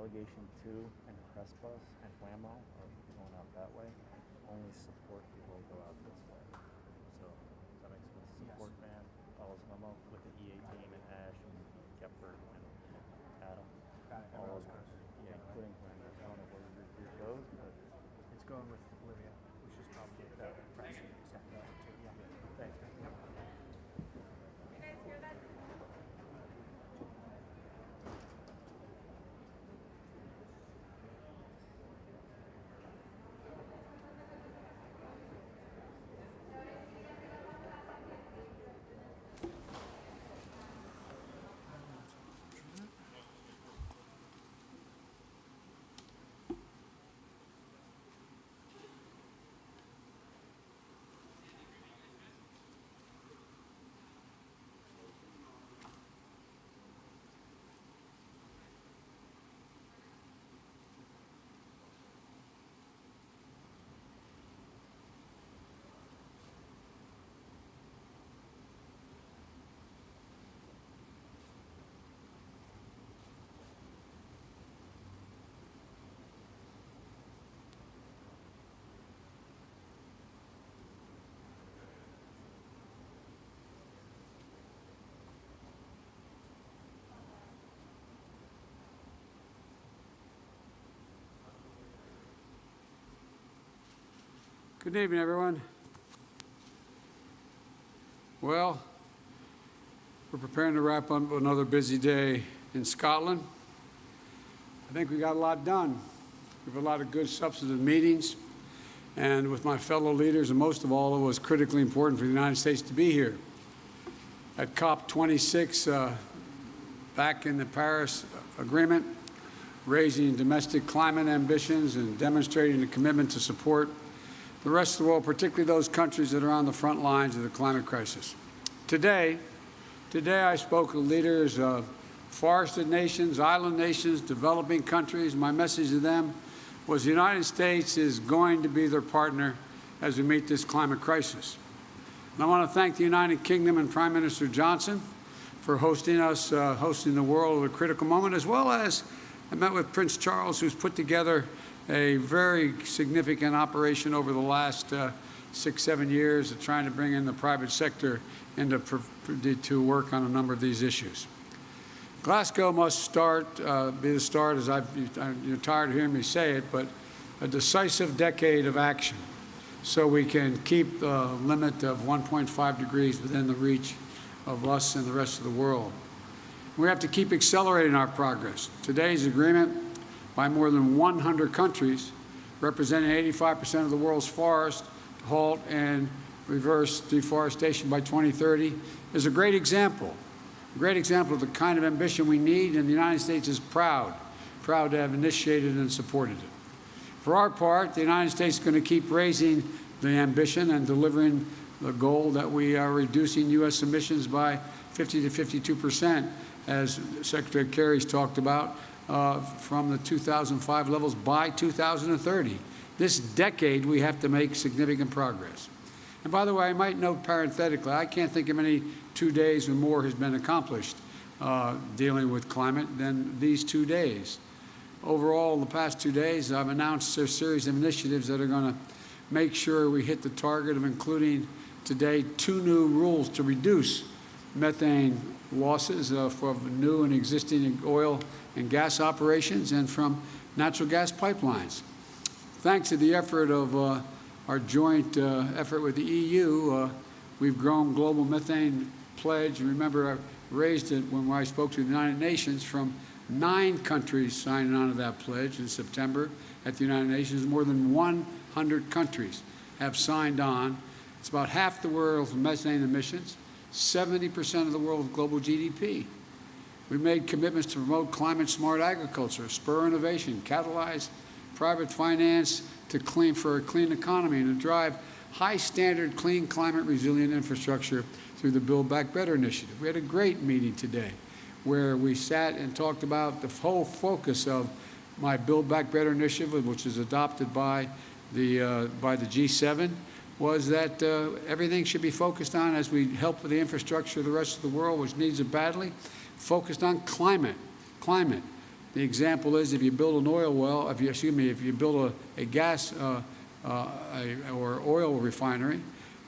delegation 2 and Crespus and Whammo are going out that way. Only support people go out this way. So does that make sense? Support van follows Whammo with the EA team and Ash and Kepford and Adam. All of us. Yeah, including Whammo. I don't know where your group goes, but it's going with Olivia, which is probably the press stuff too. Yeah. Thanks. Yep. You guys hear that? Good evening, everyone. Well, we're preparing to wrap up another busy day in Scotland. I think we got a lot done. We have a lot of good substantive meetings, and with my fellow leaders, and most of all, it was critically important for the United States to be here. At Cop26, back in the Paris Agreement, raising domestic climate ambitions and demonstrating a commitment to support the rest of the world, particularly those countries that are on the front lines of the climate crisis. Today I spoke with leaders of forested nations, island nations, developing countries. My message to them was the United States is going to be their partner as we meet this climate crisis. And I want to thank the United Kingdom and Prime Minister Johnson for hosting us, hosting the world at a critical moment, as well as I met with Prince Charles, who's put together a very significant operation over the last 6-7 years of trying to bring in the private sector to work on a number of these issues. Glasgow must be the start, as you're tired of hearing me say it, but a decisive decade of action so we can keep the limit of 1.5 degrees within the reach of us and the rest of the world. We have to keep accelerating our progress. Today's agreement by more than 100 countries, representing 85% of the world's forests, to halt and reverse deforestation by 2030, is a great example of the kind of ambition we need, and the United States is proud to have initiated and supported it. For our part, the United States is going to keep raising the ambition and delivering the goal that we are reducing U.S. emissions by 50 to 52%, as Secretary Kerry's talked about, from the 2005 levels by 2030. This decade, we have to make significant progress. And by the way, I might note parenthetically, I can't think of any 2 days when more has been accomplished dealing with climate than these 2 days. Overall, the past 2 days, I've announced a series of initiatives that are going to make sure we hit the target of including today 2 new rules to reduce methane losses from new and existing oil and gas operations and from natural gas pipelines. Thanks to the effort of our joint effort with the EU, we've grown global methane pledge. Remember, I raised it when I spoke to the United Nations from 9 countries signing on to that pledge in September at the United Nations. More than 100 countries have signed on. It's about half the world's methane emissions, 70% of the world's global GDP. We made commitments to promote climate-smart agriculture, spur innovation, catalyze private finance for a clean economy, and to drive high-standard, clean, climate-resilient infrastructure through the Build Back Better initiative. We had a great meeting today where we sat and talked about the whole focus of my Build Back Better initiative, which is adopted by the G7, was that everything should be focused on, as we help with the infrastructure of the rest of the world, which needs it badly, focused on climate. The example is if you build an oil well, if you build a gas or oil refinery,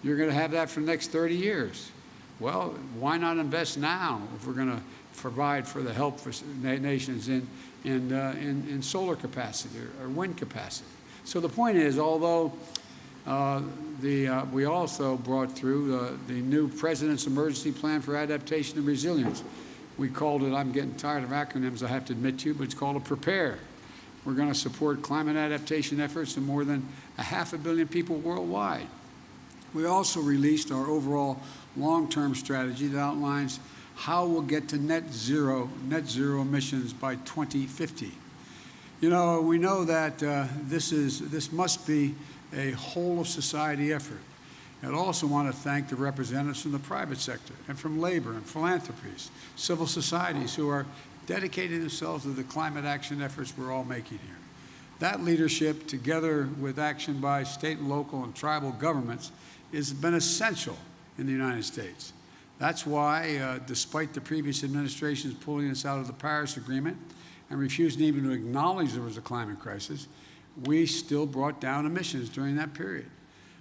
you're going to have that for the next 30 years. Well, why not invest now if we're going to provide for the help for nations in solar capacity or wind capacity? So the point is, although we also brought through the new President's Emergency Plan for Adaptation and Resilience. We called it, I'm getting tired of acronyms, I have to admit to you, but it's called a PREPARE. We're going to support climate adaptation efforts in more than 500 million people worldwide. We also released our overall long-term strategy that outlines how we'll get to net zero emissions by 2050. You know, we know that this must be a whole of society effort. I'd also want to thank the representatives from the private sector and from labor and philanthropies, civil societies who are dedicating themselves to the climate action efforts we're all making here. That leadership, together with action by state and local and tribal governments, has been essential in the United States. That's why, despite the previous administration's pulling us out of the Paris Agreement and refusing even to acknowledge there was a climate crisis, we still brought down emissions during that period.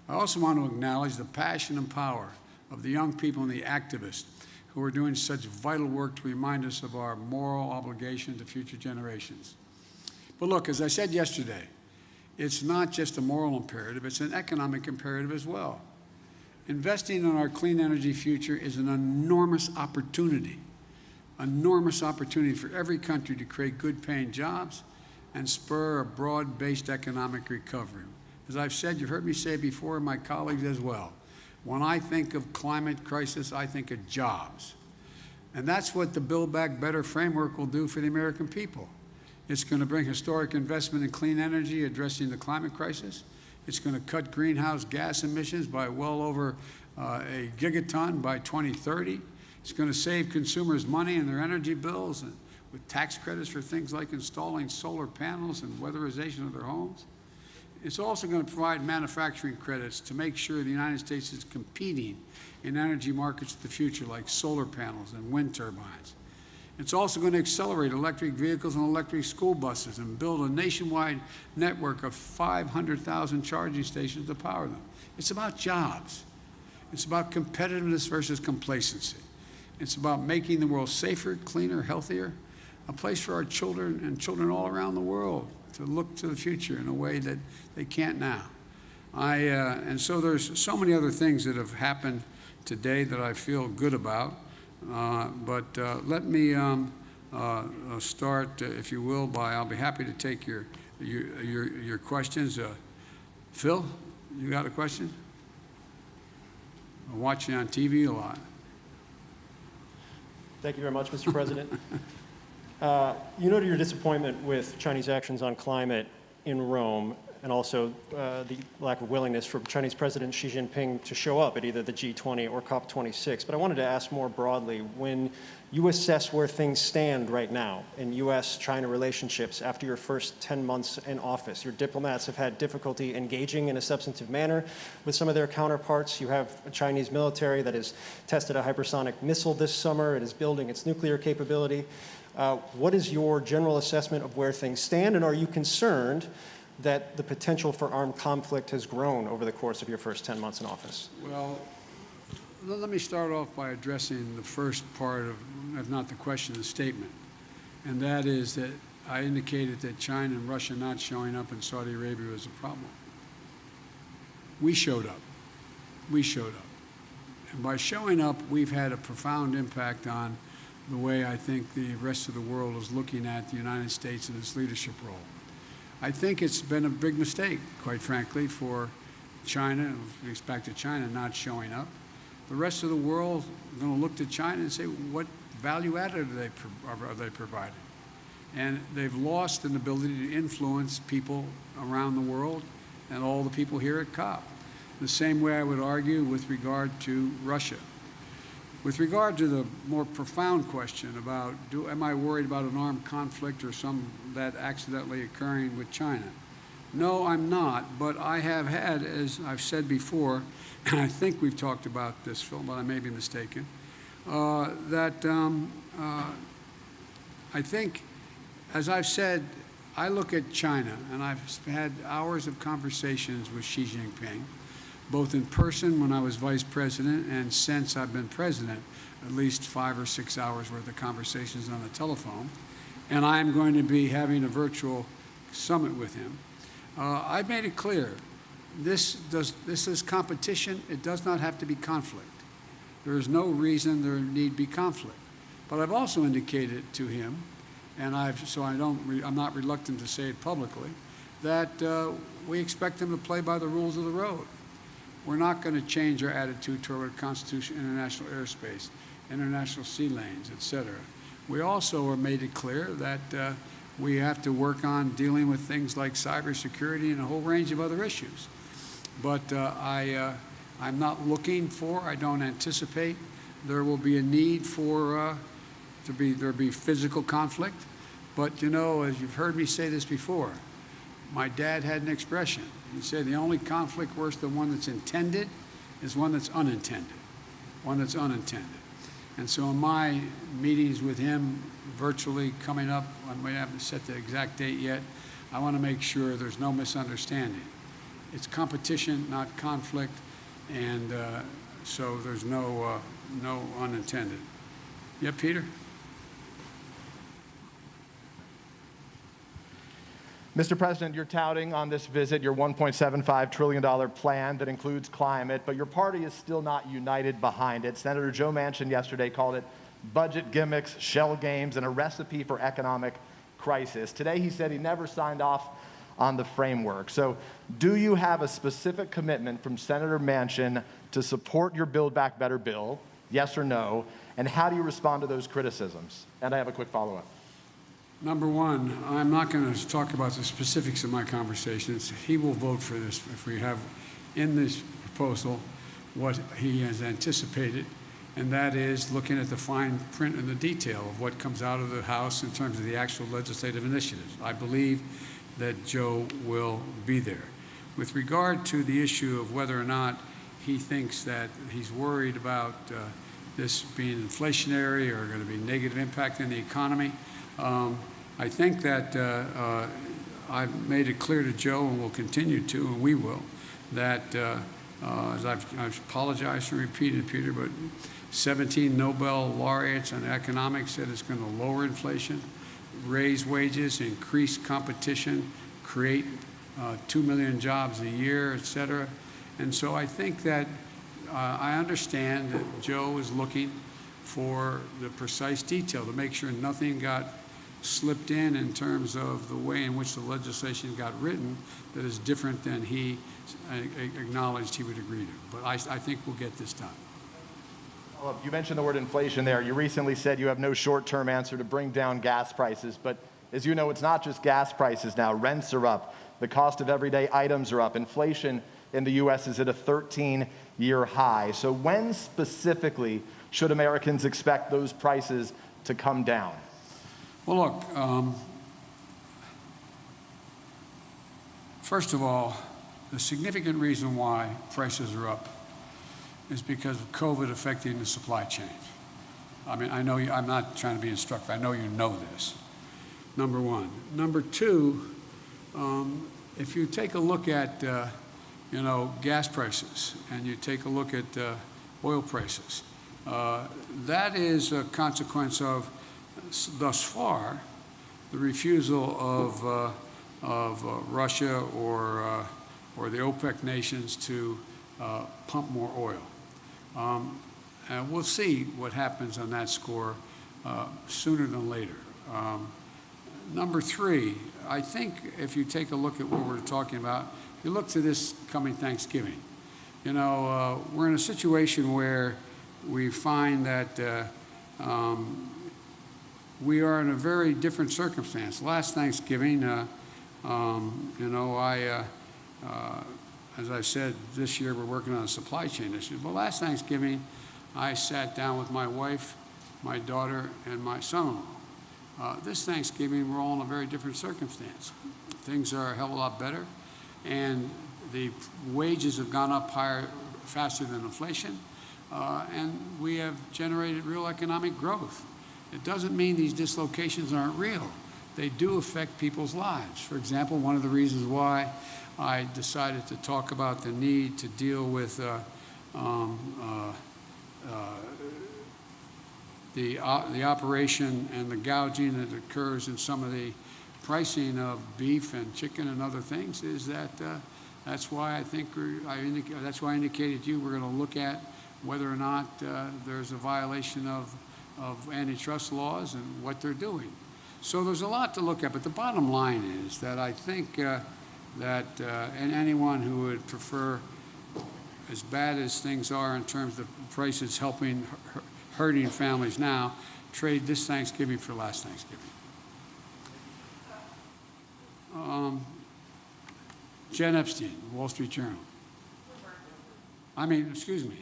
I also want to acknowledge the passion and power of the young people and the activists who are doing such vital work to remind us of our moral obligation to future generations. But look, as I said yesterday, it's not just a moral imperative, it's an economic imperative as well. Investing in our clean energy future is an enormous opportunity for every country to create good-paying jobs and spur a broad-based economic recovery. As I've said, you've heard me say before, and my colleagues as well, when I think of climate crisis, I think of jobs. And that's what the Build Back Better framework will do for the American people. It's going to bring historic investment in clean energy, addressing the climate crisis. It's going to cut greenhouse gas emissions by well over a gigaton by 2030. It's going to save consumers money in their energy bills and with tax credits for things like installing solar panels and weatherization of their homes. It's also going to provide manufacturing credits to make sure the United States is competing in energy markets of the future like solar panels and wind turbines. It's also going to accelerate electric vehicles and electric school buses and build a nationwide network of 500,000 charging stations to power them. It's about jobs. It's about competitiveness versus complacency. It's about making the world safer, cleaner, healthier, a place for our children and children all around the world to look to the future in a way that they can't now. And so there's so many other things that have happened today that I feel good about. But let me start, if you will, I'll be happy to take your questions. Phil, you got a question? I'm watching on TV a lot. Thank you very much, Mr. President. You noted your disappointment with Chinese actions on climate in Rome, and also the lack of willingness for Chinese President Xi Jinping to show up at either the G20 or Cop26. But I wanted to ask more broadly, when you assess where things stand right now in U.S.-China relationships after your first 10 months in office, your diplomats have had difficulty engaging in a substantive manner with some of their counterparts. You have a Chinese military that has tested a hypersonic missile this summer. It is building its nuclear capability. What is your general assessment of where things stand, and are you concerned that the potential for armed conflict has grown over the course of your first 10 months in office? Well, let me start off by addressing the first part of, if not the question, the statement. And that is that I indicated that China and Russia not showing up in Saudi Arabia was a problem. We showed up. We showed up. And by showing up, we've had a profound impact on the way I think the rest of the world is looking at the United States and its leadership role. I think it's been a big mistake, quite frankly, for China, with respect to China not showing up. The rest of the world is going to look to China and say, what value added are they providing? And they've lost an ability to influence people around the world and all the people here at COP. The same way I would argue with regard to Russia. With regard to the more profound question about, am I worried about an armed conflict or some that accidentally occurring with China? No, I'm not, but I have had, as I've said before, and I think we've talked about this, Phil, but I may be mistaken, I think as I've said, I look at China, and I've had hours of conversations with Xi Jinping, both in person when I was vice president and since I've been president, at least 5 or 6 hours worth of conversations on the telephone. And I'm going to be having a virtual summit with him. I've made it clear, this is competition. It does not have to be conflict. There is no reason there need be conflict. But I've also indicated to him, and I'm not reluctant to say it publicly, that we expect him to play by the rules of the road. We're not going to change our attitude toward Constitution, international airspace, international sea lanes, et cetera. We also are made it clear that we have to work on dealing with things like cybersecurity and a whole range of other issues. But I'm not looking for, I don't anticipate there will be a need for there'll be physical conflict. But you know, as you've heard me say this before, my dad had an expression. He said the only conflict worse than one that's intended is one that's unintended. One that's unintended. And so in my meetings with him virtually coming up, we haven't set the exact date yet, I want to make sure there's no misunderstanding. It's competition, not conflict, and so there's no unintended. Yeah, Peter? Mr. President, you're touting on this visit your $1.75 trillion plan that includes climate, but your party is still not united behind it. Senator Joe Manchin yesterday called it budget gimmicks, shell games, and a recipe for economic crisis. Today he said he never signed off on the framework. So do you have a specific commitment from Senator Manchin to support your Build Back Better bill, yes or no? And how do you respond to those criticisms? And I have a quick follow-up. Number one, I'm not going to talk about the specifics of my conversations. He will vote for this if we have in this proposal what he has anticipated, and that is looking at the fine print and the detail of what comes out of the House in terms of the actual legislative initiatives. I believe that Joe will be there. With regard to the issue of whether or not he thinks that he's worried about this being inflationary or going to be negative impact on the economy, I think that I've made it clear to Joe, and will continue to, and we will, that as I've apologized for repeating it, Peter, but 17 Nobel laureates on economics said it's going to lower inflation, raise wages, increase competition, create 2 million jobs a year, et cetera. And so I think that I understand that Joe is looking for the precise detail to make sure nothing got slipped in terms of the way in which the legislation got written that is different than he acknowledged he would agree to. But I think we'll get this done. Well, you mentioned the word inflation there. You recently said you have no short-term answer to bring down gas prices. But as you know, it's not just gas prices now. Rents are up. The cost of everyday items are up. Inflation in the U.S. is at a 13-year high. So when specifically should Americans expect those prices to come down? Well, look, first of all, the significant reason why prices are up is because of COVID affecting the supply chain. I mean, I know you, I'm not trying to be instructive. I know you know this, number one. Number two, if you take a look at, gas prices and you take a look at oil prices, that is a consequence of, thus far, the refusal of Russia or the OPEC nations to pump more oil. And we'll see what happens on that score sooner than later. Number three, I think if you take a look at what we're talking about, you look to this coming Thanksgiving. We're in a situation where we find that we are in a very different circumstance. Last Thanksgiving, as I said, this year we're working on a supply chain issue. But last Thanksgiving, I sat down with my wife, my daughter, and my son-in-law. This Thanksgiving, we're all in a very different circumstance. Things are a hell of a lot better, and the wages have gone up higher, faster than inflation, and we have generated real economic growth. It doesn't mean these dislocations aren't real. they do affect people's lives. For example, one of the reasons why I decided to talk about the need to deal with the operation and the gouging that occurs in some of the pricing of beef and chicken and other things is that that's why I think that's why I indicated to you we're going to look at whether or not there's a violation of antitrust laws and what they're doing. So there's a lot to look at, but the bottom line is that I think and anyone who would prefer, as bad as things are in terms of prices hurting families now, trade this Thanksgiving for last Thanksgiving. Jen Epstein, Wall Street Journal. Excuse me.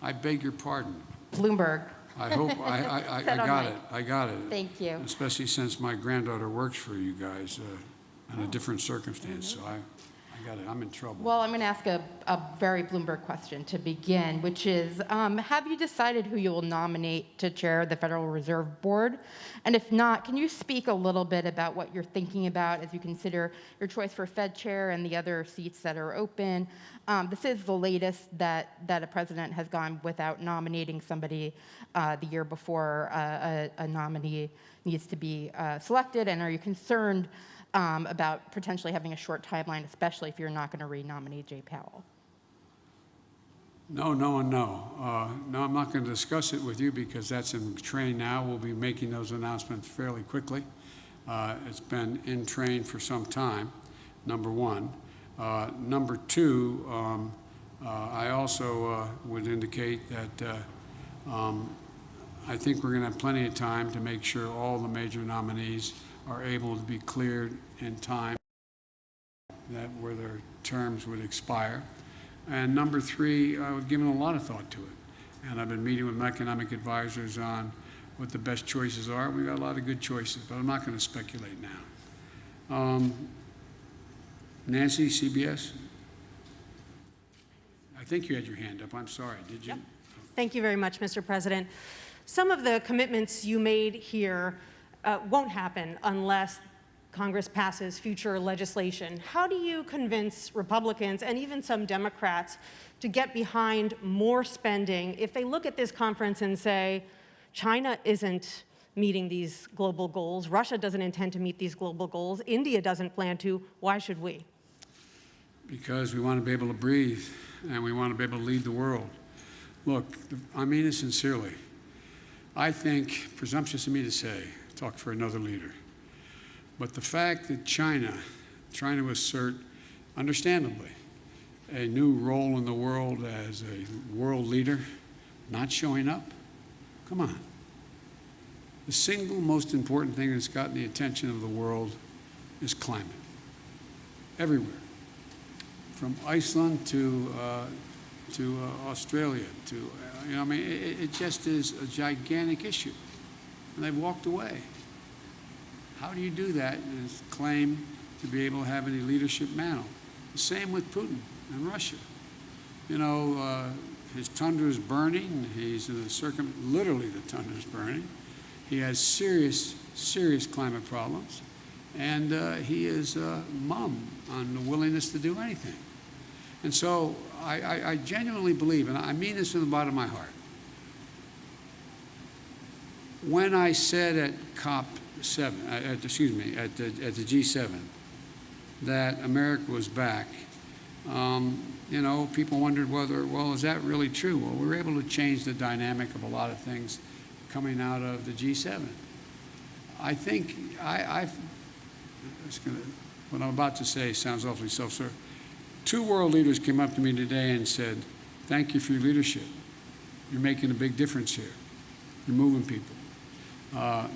I beg your pardon. Bloomberg. I hope I got it. I got it. Thank you. Especially since my granddaughter works for you guys in a different circumstance. So I got it. I'm in trouble. Well, I'm going to ask a very Bloomberg question to begin, which is, have you decided who you will nominate to chair the Federal Reserve Board? And if not, can you speak a little bit about what you're thinking about as you consider your choice for Fed chair and the other seats that are open? This is the latest that a president has gone without nominating somebody the year before a nominee needs to be selected. And are you concerned about potentially having a short timeline, especially if you're not going to re-nominate Jay Powell? No, no, and no. No, I'm not going to discuss it with you because that's in train now. We'll be making those announcements fairly quickly. It's been in train for some time, number one. Number two, I also would indicate that I think we're going to have plenty of time to make sure all the major nominees are able to be cleared in time where their terms would expire. And number three, I've given a lot of thought to it. And I've been meeting with my economic advisors on what the best choices are. We've got a lot of good choices, but I'm not going to speculate now. Nancy, CBS? I think you had your hand up. I'm sorry. Did you? Yep. Thank you very much, Mr. President. Some of the commitments you made here won't happen unless Congress passes future legislation. How do you convince Republicans and even some Democrats to get behind more spending if they look at this conference and say, China isn't meeting these global goals, Russia doesn't intend to meet these global goals, India doesn't plan to, why should we? Because we want to be able to breathe and we want to be able to lead the world. Look, I mean it sincerely. I think, presumptuous of me to say, talk for another leader, but the fact that China, trying to assert, understandably, a new role in the world as a world leader, not showing up, come on. The single most important thing that's gotten the attention of the world is climate. Everywhere. From Iceland to Australia to, it just is a gigantic issue. And they've walked away. How do you do that and claim to be able to have any leadership mantle? The same with Putin and Russia. His tundra is burning. He's in a literally the tundra is burning. He has serious, serious climate problems. And he is mum on the willingness to do anything. And so I genuinely believe, and I mean this from the bottom of my heart, when I said at Cop27, at the G7, that America was back, people wondered whether, well, is that really true? Well, we were able to change the dynamic of a lot of things coming out of the G7. I think what I'm about to say sounds awfully self-serving. 2 world leaders came up to me today and said, thank you for your leadership. You're making a big difference here. You're moving people. I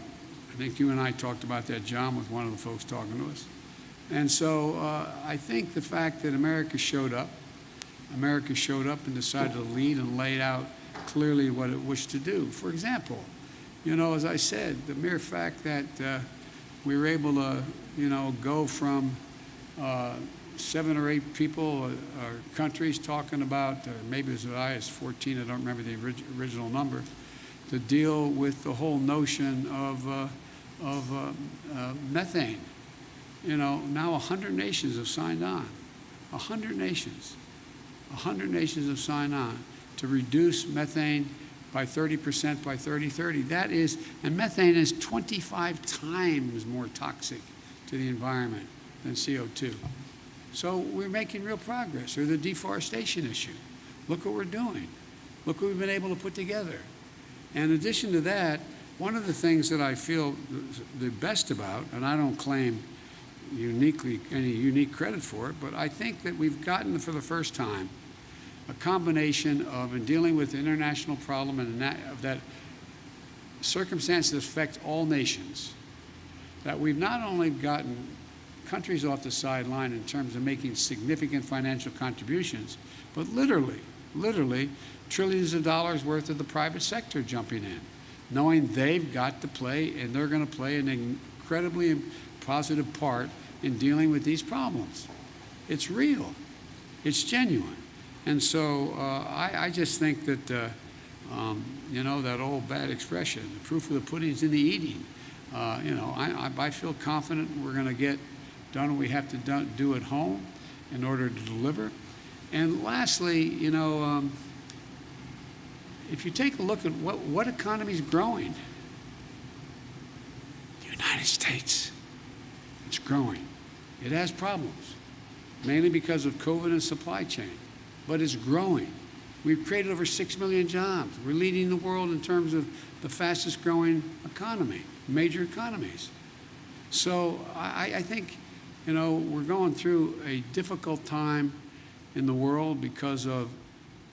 think you and I talked about that, John, with one of the folks talking to us. And so I think the fact that America showed up and decided to lead and laid out clearly what it wished to do. For example, as I said, the mere fact that we were able to, go from 7 or 8 people or countries talking about, or maybe as high as 14, I don't remember the original number, to deal with the whole notion of methane. You know, now 100 nations have signed on. 100 nations. 100 nations have signed on to reduce methane by 30% by 2030. That is, and methane is 25 times more toxic to the environment than CO2. So we're making real progress. Or the deforestation issue. Look what we're doing. Look what we've been able to put together. And in addition to that, one of the things that I feel the best about, and I don't claim any unique credit for it, but I think that we've gotten for the first time a combination of, in dealing with the international problem and that circumstances affect all nations, that we've not only gotten countries off the sideline in terms of making significant financial contributions, but literally trillions of dollars worth of the private sector jumping in, knowing they've got to play and they're going to play an incredibly positive part in dealing with these problems. It's real. It's genuine. And so I just think that, you know, that old bad expression, the proof of the pudding's in the eating. You know, I feel confident we're going to get done what we have to do at home in order to deliver. And lastly, you know, if you take a look at what economy is growing, the United States, it's growing. It has problems, mainly because of COVID and supply chain, but it's growing. We've created over 6 million jobs. We're leading the world in terms of the fastest growing economy, major economies. So I think, you know, we're going through a difficult time in the world because of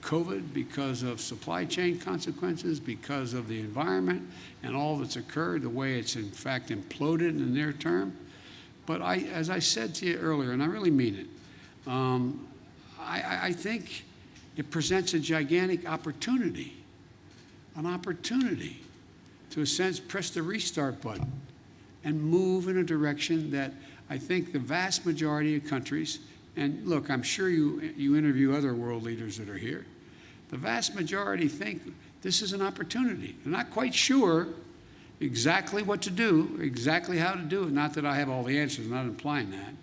COVID, because of supply chain consequences, because of the environment and all that's occurred, the way it's in fact imploded in the near term. But as I said to you earlier, and I really mean it, I think it presents a gigantic opportunity, an opportunity to, in a sense, press the restart button and move in a direction that I think the vast majority of countries, and look, I'm sure you interview other world leaders that are here, the vast majority think this is an opportunity. They're not quite sure exactly what to do, exactly how to do it. Not that I have all the answers, I'm not implying that.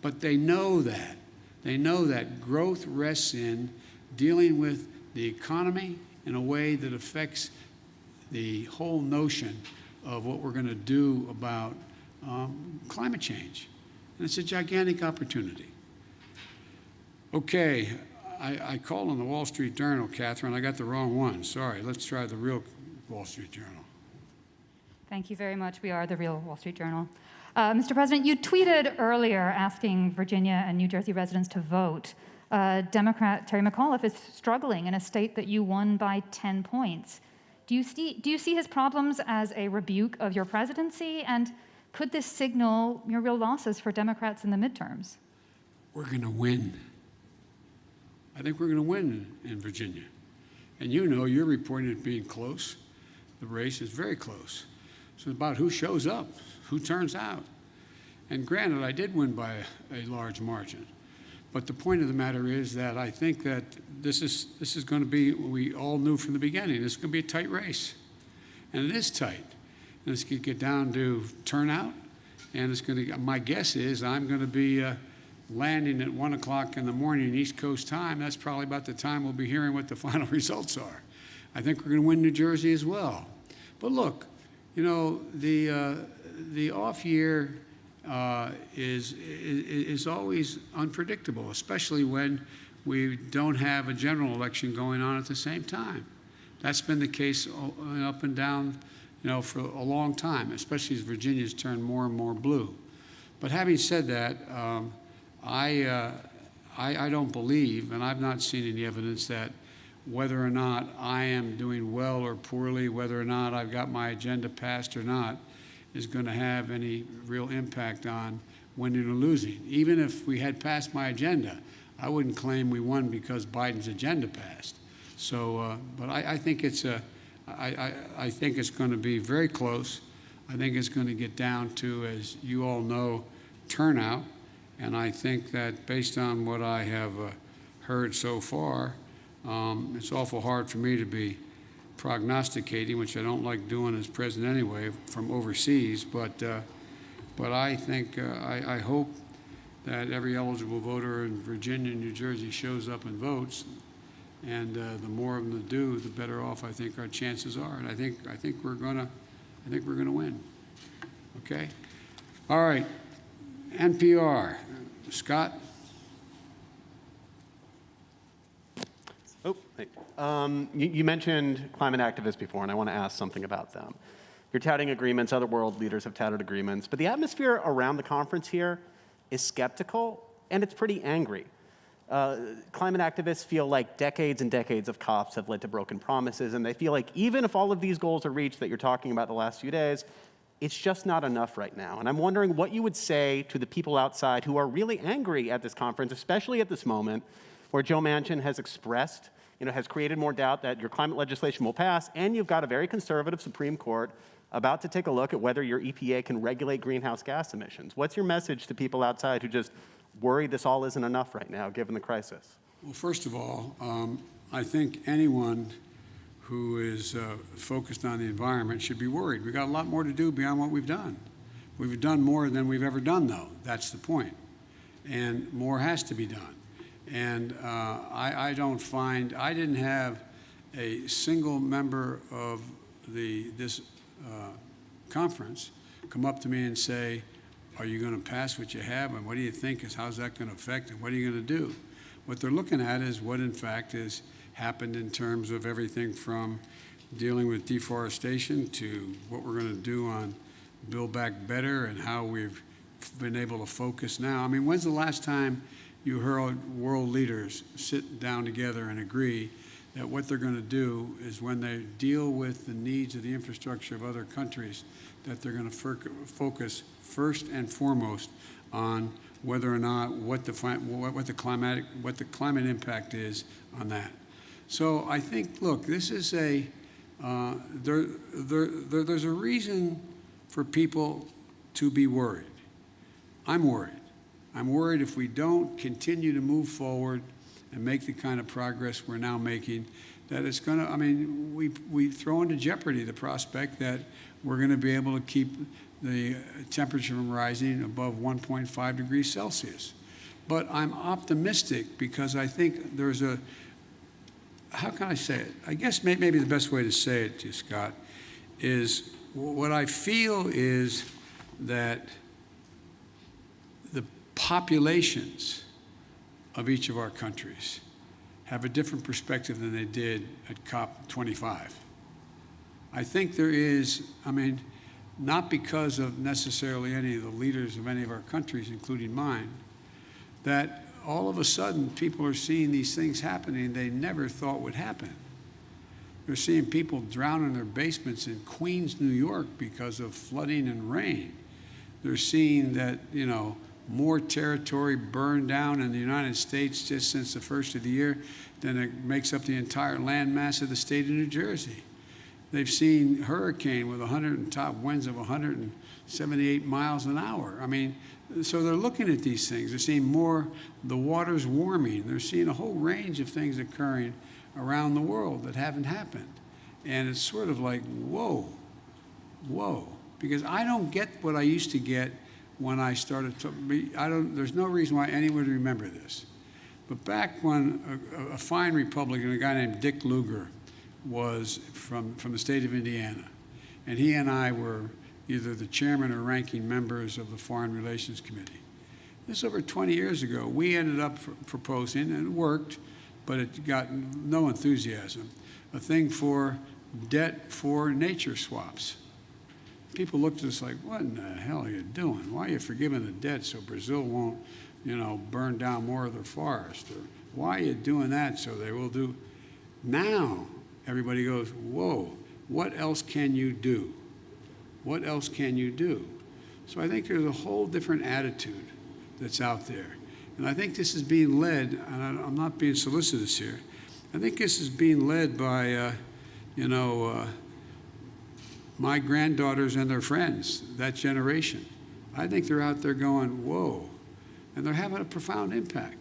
But they know that. They know that growth rests in dealing with the economy in a way that affects the whole notion of what we're going to do about climate change. And it's a gigantic opportunity. Okay, I called on the Wall Street Journal, Catherine. I got the wrong one. Sorry, let's try the real Wall Street Journal. Thank you very much. We are the real Wall Street Journal. Mr. President, you tweeted earlier asking Virginia and New Jersey residents to vote. Democrat Terry McAuliffe is struggling in a state that you won by 10 points. Do you see his problems as a rebuke of your presidency? And could this signal your real losses for Democrats in the midterms? We're going to win. I think we're going to win in Virginia. And you know, you're reporting it being close. The race is very close. So it's about who shows up, who turns out. And granted, I did win by a large margin. But the point of the matter is that I think that this is going to be, we all knew from the beginning, this is going to be a tight race. And it is tight. And it's going to get down to turnout. And it's going to, my guess is I'm going to be landing at 1 o'clock in the morning East Coast time. That's probably about the time we'll be hearing what the final results are. I think we're going to win New Jersey as well. But look, you know, the off year is always unpredictable, especially when we don't have a general election going on at the same time. That's been the case up and down, you know, for a long time, especially as Virginia's turned more and more blue. But having said that, I don't believe, and I've not seen any evidence that whether or not I am doing well or poorly, whether or not I've got my agenda passed or not, is going to have any real impact on winning or losing. Even if we had passed my agenda, I wouldn't claim we won because Biden's agenda passed. So, but I think it's I think it's going to be very close. I think it's going to get down to, as you all know, turnout. And I think that based on what I have heard so far, it's awful hard for me to be prognosticating, which I don't like doing as president anyway, from overseas, but I think, I hope that every eligible voter in Virginia and New Jersey shows up and votes, and the more of them that do, the better off I think our chances are, and I think we're gonna win. Okay, all right, NPR, Scott. Oh, hey. You mentioned climate activists before, and I want to ask something about them. You're touting agreements, other world leaders have touted agreements, but the atmosphere around the conference here is skeptical, and it's pretty angry. Climate activists feel like decades and decades of COPs have led to broken promises, and they feel like even if all of these goals are reached that you're talking about the last few days, it's just not enough right now. And I'm wondering what you would say to the people outside who are really angry at this conference, especially at this moment, where Joe Manchin has expressed, has created more doubt that your climate legislation will pass, and you've got a very conservative Supreme Court about to take a look at whether your EPA can regulate greenhouse gas emissions. What's your message to people outside who just worry this all isn't enough right now, given the crisis? Well, first of all, I think anyone who is focused on the environment should be worried. We've got a lot more to do beyond what we've done. We've done more than we've ever done, though. That's the point. And more has to be done. And I didn't have a single member of this conference come up to me and say, are you going to pass what you have, and what do you think how's that going to affect, and what are you going to do? What they're looking at is what in fact has happened in terms of everything from dealing with deforestation to what we're going to do on Build Back Better and how we've been able to focus now. I mean, when's the last time you heard world leaders sit down together and agree that what they're going to do is when they deal with the needs of the infrastructure of other countries, that they're going to focus first and foremost on whether or not what the climate impact is on that. So I think, look, this is there's a reason for people to be worried. I'm worried. I'm worried if we don't continue to move forward and make the kind of progress we're now making, that it's going to, I mean, we throw into jeopardy the prospect that we're going to be able to keep the temperature from rising above 1.5 degrees Celsius. But I'm optimistic because I think there's how can I say it? I guess maybe the best way to say it to you, Scott, is what I feel is that the populations of each of our countries have a different perspective than they did at Cop25. I think there is, I mean, not because of necessarily any of the leaders of any of our countries, including mine, that all of a sudden people are seeing these things happening they never thought would happen. They're seeing people drown in their basements in Queens, New York because of flooding and rain. They're seeing that, more territory burned down in the United States just since the first of the year than it makes up the entire land mass of the state of New Jersey. They've seen hurricane with top winds of 178 miles an hour. I mean, so they're looking at these things. They're seeing the water's warming. They're seeing a whole range of things occurring around the world that haven't happened. And it's sort of like, whoa, because I don't get what I used to get when I started there's no reason why anyone would remember this. But back when a fine Republican, a guy named Dick Lugar, was from the state of Indiana, and he and I were either the chairman or ranking members of the Foreign Relations Committee. This over 20 years ago. We ended up proposing, and it worked, but it got no enthusiasm, a thing for debt for nature swaps. People looked at us like, what in the hell are you doing? Why are you forgiving the debt so Brazil won't, burn down more of their forest? Or why are you doing that so they will do? Now, everybody goes, whoa, what else can you do? What else can you do? So I think there's a whole different attitude that's out there. And I think this is being led, and I'm not being solicitous here, I think this is being led by, my granddaughters and their friends, that generation. I think they're out there going, whoa, and they're having a profound impact.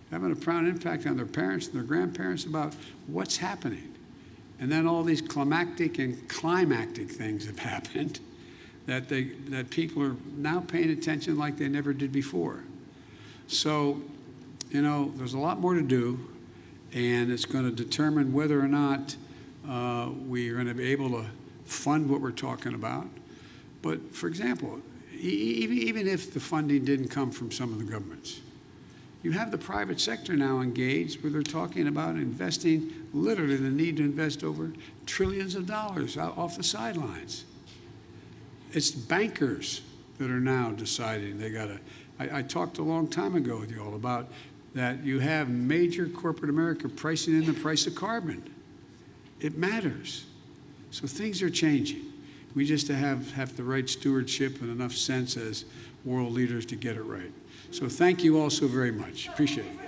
Having a profound impact on their parents and their grandparents about what's happening. And then all these climactic and climactic things have happened that people are now paying attention like they never did before. So, you know, there's a lot more to do, and it's going to determine whether or not we are going to be able to fund what we're talking about. But, for example, even if the funding didn't come from some of the governments, you have the private sector now engaged where they're talking about investing, literally the need to invest over trillions of dollars off the sidelines. It's bankers that are now deciding they got to. I talked a long time ago with you all about that you have major corporate America pricing in the price of carbon. It matters. So things are changing. We just have the right stewardship and enough sense as world leaders to get it right. So thank you all so very much. Appreciate it.